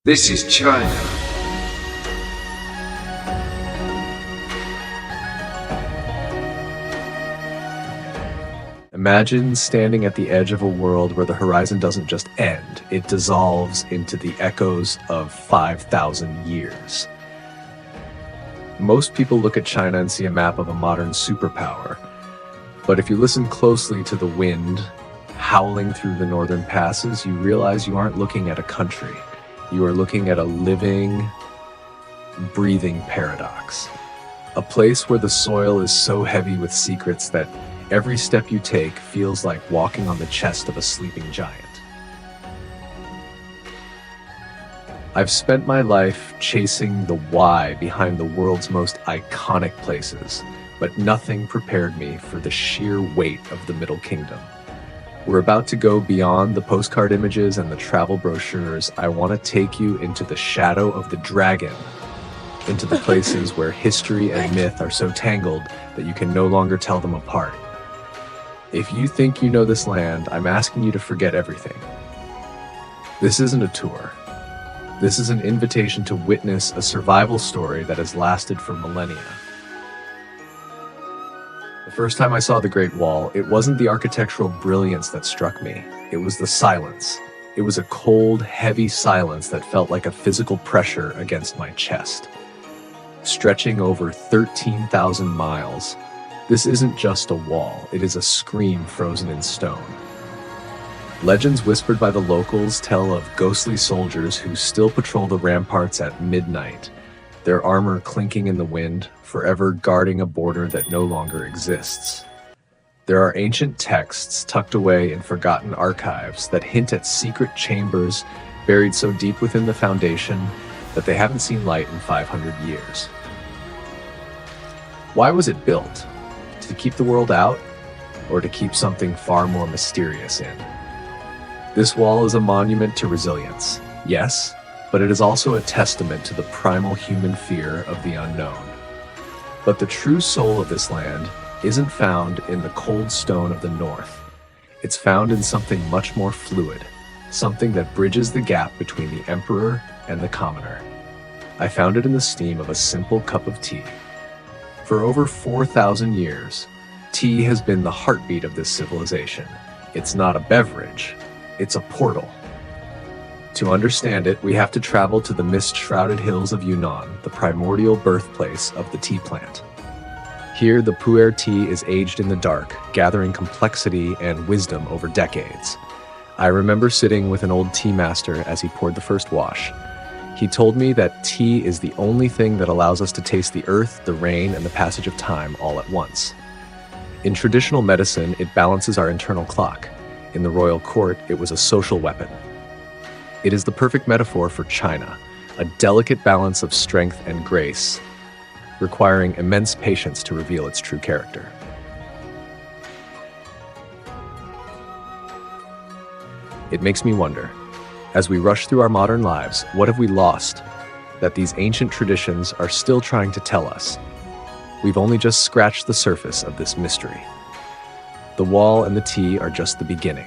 This is China. Imagine standing at the edge of a world where the horizon doesn't just end, it dissolves into the echoes of 5,000 years. Most people look at China and see a map of a modern superpower. But if you listen closely to the wind howling through the northern passes, you realize you aren't looking at a country. You are looking at a living, breathing paradox. A place where the soil is so heavy with secrets that every step you take feels like walking on the chest of a sleeping giant. I've spent my life chasing the why behind the world's most iconic places, but nothing prepared me for the sheer weight of the Middle Kingdom. We're about to go beyond the postcard images and the travel brochures. I want to take you into the shadow of the dragon, into the places where history and myth are so tangled that you can no longer tell them apart. If you think you know this land, I'm asking you to forget everything. This isn't a tour. This is an invitation to witness a survival story that has lasted for millennia. The first time I saw the Great Wall, it wasn't the architectural brilliance that struck me. It was the silence. It was a cold, heavy silence that felt like a physical pressure against my chest. Stretching over 13,000 miles, this isn't just a wall, it is a scream frozen in stone. Legends whispered by the locals tell of ghostly soldiers who still patrol the ramparts at midnight, their armor clinking in the wind, forever guarding a border that no longer exists. There are ancient texts tucked away in forgotten archives that hint at secret chambers buried so deep within the foundation that they haven't seen light in 500 years. Why was it built? To keep the world out, or to keep something far more mysterious in? This wall is a monument to resilience, yes, but it is also a testament to the primal human fear of the unknown. But the true soul of this land isn't found in the cold stone of the north. It's found in something much more fluid, something that bridges the gap between the emperor and the commoner. I found it in the steam of a simple cup of tea. For over 4,000 years, tea has been the heartbeat of this civilization. It's not a beverage, it's a portal. To understand it, we have to travel to the mist-shrouded hills of Yunnan, the primordial birthplace of the tea plant. Here, the pu'er tea is aged in the dark, gathering complexity and wisdom over decades. I remember sitting with an old tea master as he poured the first wash. He told me that tea is the only thing that allows us to taste the earth, the rain, and the passage of time all at once. In traditional medicine, it balances our internal clock. In the royal court, it was a social weapon. It is the perfect metaphor for China, a delicate balance of strength and grace, requiring immense patience to reveal its true character. It makes me wonder, as we rush through our modern lives, what have we lost that these ancient traditions are still trying to tell us? We've only just scratched the surface of this mystery. The wall and the tea are just the beginning.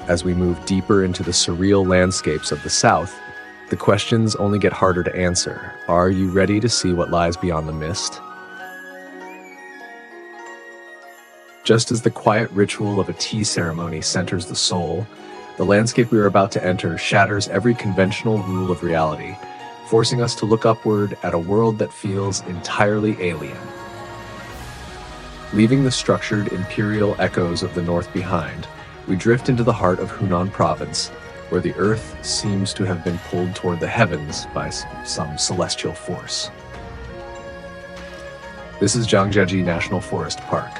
As we move deeper into the surreal landscapes of the South, the questions only get harder to answer. Are you ready to see what lies beyond the mist? Just as the quiet ritual of a tea ceremony centers the soul, the landscape we are about to enter shatters every conventional rule of reality, forcing us to look upward at a world that feels entirely alien. Leaving the structured imperial echoes of the north behind, we drift into the heart of Hunan province, where the earth seems to have been pulled toward the heavens by some celestial force. This is Zhangjiajie National Forest Park,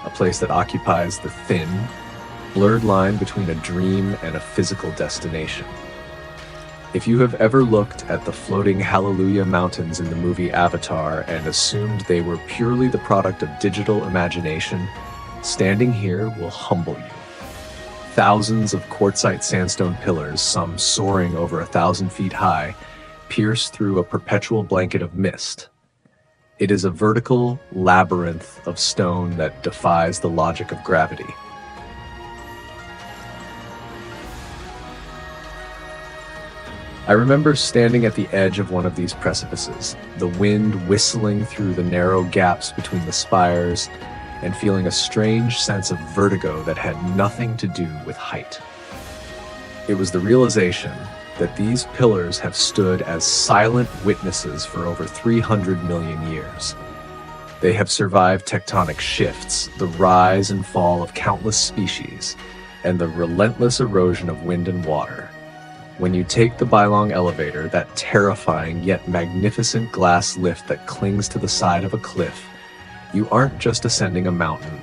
a place that occupies the thin, blurred line between a dream and a physical destination. If you have ever looked at the floating Hallelujah Mountains in the movie Avatar and assumed they were purely the product of digital imagination, standing here will humble you. Thousands of quartzite sandstone pillars, some soaring over 1,000 feet high, pierce through a perpetual blanket of mist. It is a vertical labyrinth of stone that defies the logic of gravity. I remember standing at the edge of one of these precipices, the wind whistling through the narrow gaps between the spires, and feeling a strange sense of vertigo that had nothing to do with height. It was the realization that these pillars have stood as silent witnesses for over 300 million years. They have survived tectonic shifts, the rise and fall of countless species, and the relentless erosion of wind and water. When you take the Bailong Elevator, that terrifying yet magnificent glass lift that clings to the side of a cliff, you aren't just ascending a mountain,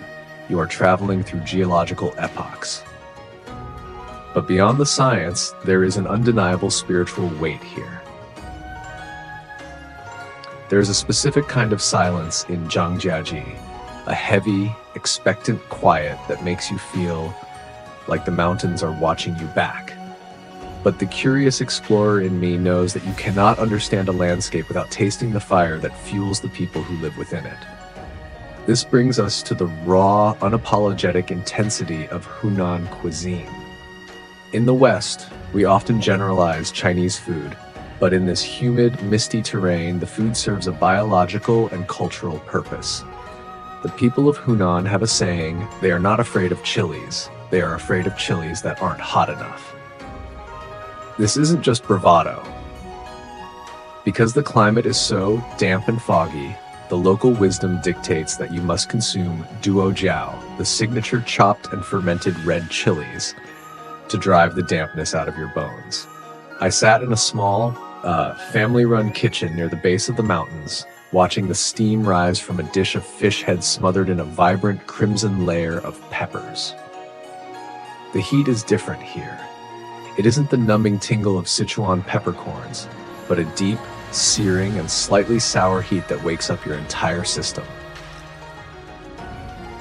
you are traveling through geological epochs. But beyond the science, there is an undeniable spiritual weight here. There is a specific kind of silence in Zhangjiajie, a heavy, expectant quiet that makes you feel like the mountains are watching you back. But the curious explorer in me knows that you cannot understand a landscape without tasting the fire that fuels the people who live within it. This brings us to the raw, unapologetic intensity of Hunan cuisine. In the West, we often generalize Chinese food, but in this humid, misty terrain, the food serves a biological and cultural purpose. The people of Hunan have a saying, they are not afraid of chilies, they are afraid of chilies that aren't hot enough. This isn't just bravado. Because the climate is so damp and foggy, the local wisdom dictates that you must consume duojiao, the signature chopped and fermented red chilies, to drive the dampness out of your bones. I sat in a small, family-run kitchen near the base of the mountains, watching the steam rise from a dish of fish heads smothered in a vibrant crimson layer of peppers. The heat is different here. It isn't the numbing tingle of Sichuan peppercorns, but a deep, searing, and slightly sour heat that wakes up your entire system.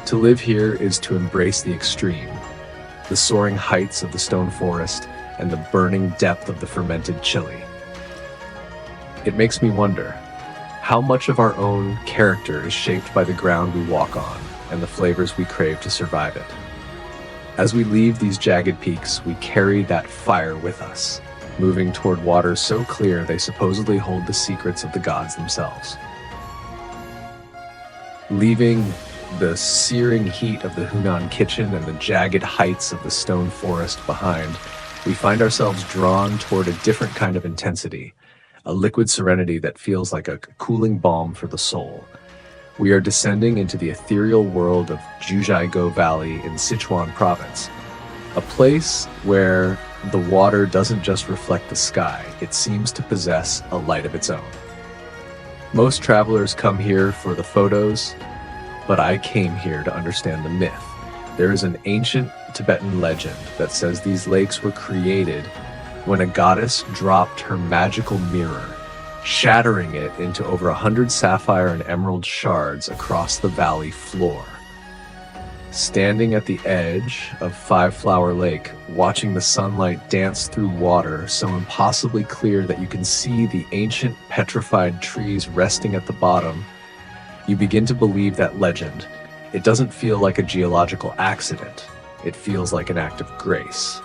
To live here is to embrace the extreme, the soaring heights of the stone forest and the burning depth of the fermented chili. It makes me wonder, how much of our own character is shaped by the ground we walk on and the flavors we crave to survive it? As we leave these jagged peaks, we carry that fire with us, moving toward waters so clear they supposedly hold the secrets of the gods themselves. Leaving the searing heat of the Hunan kitchen and the jagged heights of the stone forest behind, we find ourselves drawn toward a different kind of intensity, a liquid serenity that feels like a cooling balm for the soul. We are descending into the ethereal world of Jiuzhaigou Valley in Sichuan province, a place where the water doesn't just reflect the sky, it seems to possess a light of its own. Most travelers come here for the photos, but I came here to understand the myth. There is an ancient Tibetan legend that says these lakes were created when a goddess dropped her magical mirror, shattering it into over 100 sapphire and emerald shards across the valley floor. Standing at the edge of Five Flower Lake, watching the sunlight dance through water so impossibly clear that you can see the ancient petrified trees resting at the bottom, you begin to believe that legend. It doesn't feel like a geological accident. It feels like an act of grace.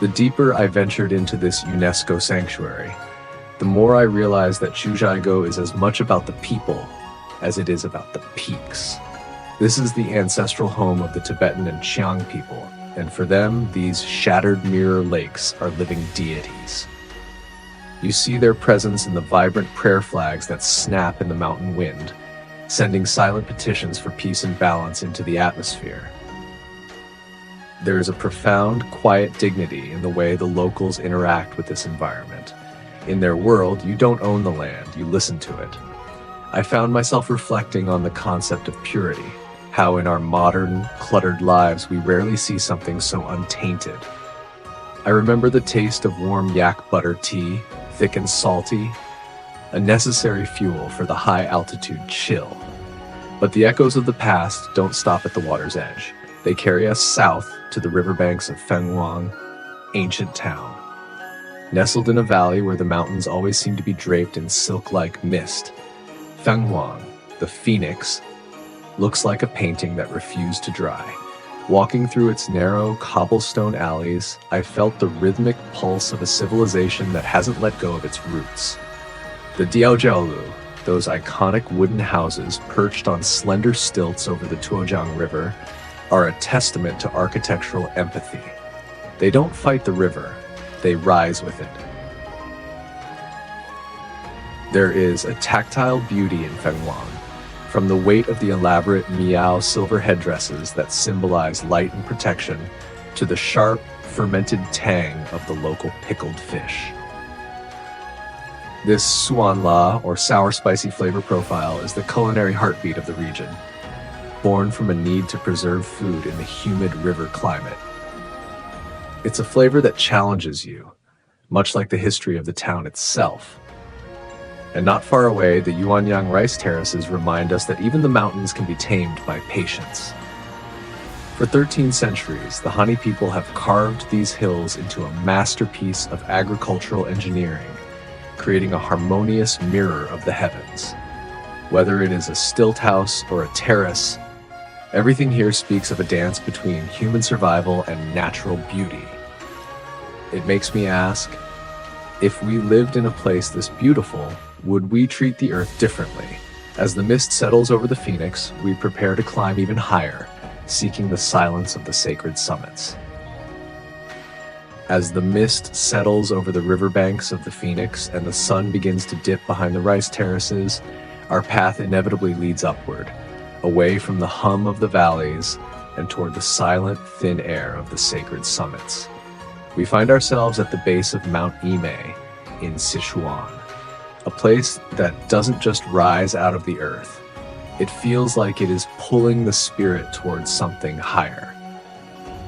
The deeper I ventured into this UNESCO sanctuary, the more I realized that Jiuzhaigou is as much about the people as it is about the peaks. This is the ancestral home of the Tibetan and Qiang people, and for them, these shattered mirror lakes are living deities. You see their presence in the vibrant prayer flags that snap in the mountain wind, sending silent petitions for peace and balance into the atmosphere. There is a profound, quiet dignity in the way the locals interact with this environment. In their world, you don't own the land, you listen to it. I found myself reflecting on the concept of purity, how in our modern, cluttered lives we rarely see something so untainted. I remember the taste of warm yak butter tea, thick and salty, a necessary fuel for the high-altitude chill. But the echoes of the past don't stop at the water's edge. They carry us south to the riverbanks of Fenghuang, ancient town. Nestled in a valley where the mountains always seem to be draped in silk-like mist, Fenghuang, the phoenix, looks like a painting that refused to dry. Walking through its narrow cobblestone alleys, I felt the rhythmic pulse of a civilization that hasn't let go of its roots. The Diaojiaolu, those iconic wooden houses perched on slender stilts over the Tuojiang River, are a testament to architectural empathy. They don't fight the river, they rise with it. There is a tactile beauty in Fenghuang, from the weight of the elaborate Miao silver headdresses that symbolize light and protection, to the sharp, fermented tang of the local pickled fish. This Suan La, or sour spicy flavor profile, is the culinary heartbeat of the region, born from a need to preserve food in the humid river climate. It's a flavor that challenges you, much like the history of the town itself. And not far away, the Yuanyang rice terraces remind us that even the mountains can be tamed by patience. For 13 centuries, the Han people have carved these hills into a masterpiece of agricultural engineering, creating a harmonious mirror of the heavens. Whether it is a stilt house or a terrace, everything here speaks of a dance between human survival and natural beauty. It makes me ask, if we lived in a place this beautiful, would we treat the earth differently? As the mist settles over the Phoenix, we prepare to climb even higher, seeking the silence of the sacred summits. As the mist settles over the riverbanks of the Phoenix and the sun begins to dip behind the rice terraces, our path inevitably leads upward, away from the hum of the valleys and toward the silent, thin air of the sacred summits. We find ourselves at the base of Mount Emei in Sichuan, a place that doesn't just rise out of the earth. It feels like it is pulling the spirit towards something higher.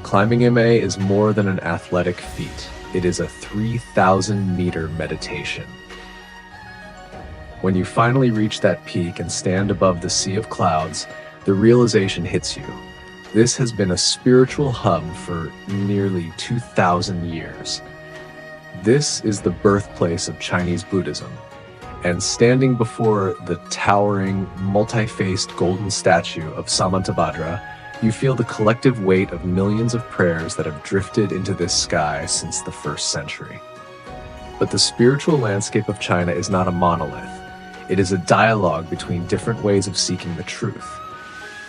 Climbing Emei is more than an athletic feat. It is a 3,000-meter meditation. When you finally reach that peak and stand above the sea of clouds, the realization hits you. This has been a spiritual hub for nearly 2,000 years. This is the birthplace of Chinese Buddhism. And standing before the towering, multi-faced golden statue of Samantabhadra, you feel the collective weight of millions of prayers that have drifted into this sky since the 1st century. But the spiritual landscape of China is not a monolith. It is a dialogue between different ways of seeking the truth.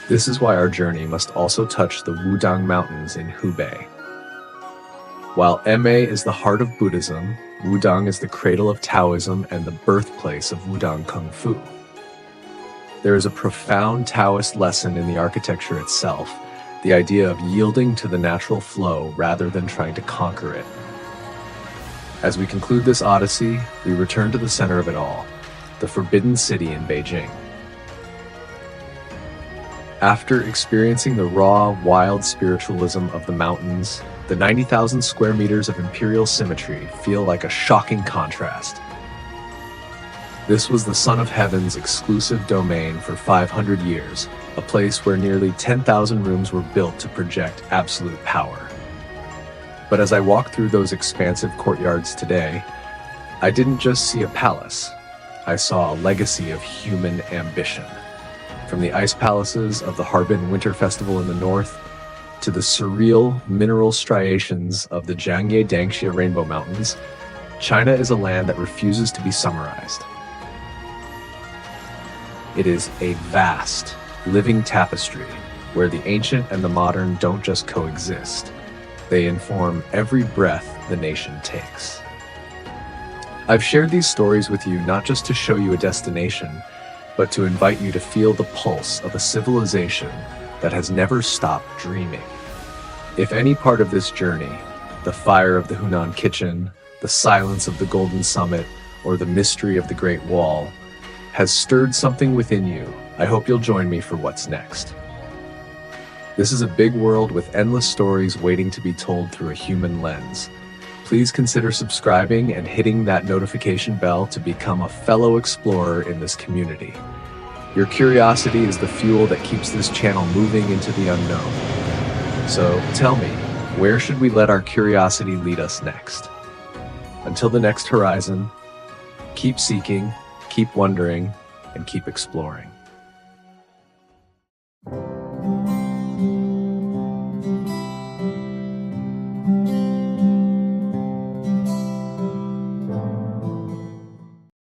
This is why our journey must also touch the Wudang Mountains in Hubei. While Emei is the heart of Buddhism, Wudang is the cradle of Taoism and the birthplace of Wudang Kung Fu. There is a profound Taoist lesson in the architecture itself, the idea of yielding to the natural flow rather than trying to conquer it. As we conclude this odyssey, we return to the center of it all, the Forbidden City in Beijing. After experiencing the raw, wild spiritualism of the mountains, the 90,000 square meters of Imperial symmetry feel like a shocking contrast. This was the Son of Heaven's exclusive domain for 500 years, a place where nearly 10,000 rooms were built to project absolute power. But as I walked through those expansive courtyards today, I didn't just see a palace. I saw a legacy of human ambition. From the ice palaces of the Harbin Winter Festival in the north, to the surreal mineral striations of the Zhangjiajie Rainbow Mountains, China is a land that refuses to be summarized. It is a vast, living tapestry where the ancient and the modern don't just coexist. They inform every breath the nation takes. I've shared these stories with you not just to show you a destination, but to invite you to feel the pulse of a civilization that has never stopped dreaming. If any part of this journey, the fire of the Hunan kitchen, the silence of the Golden Summit, or the mystery of the Great Wall, has stirred something within you, I hope you'll join me for what's next. This is a big world with endless stories waiting to be told through a human lens. Please consider subscribing and hitting that notification bell to become a fellow explorer in this community. Your curiosity is the fuel that keeps this channel moving into the unknown. So tell me, where should we let our curiosity lead us next? Until the next horizon, keep seeking, keep wondering, and keep exploring.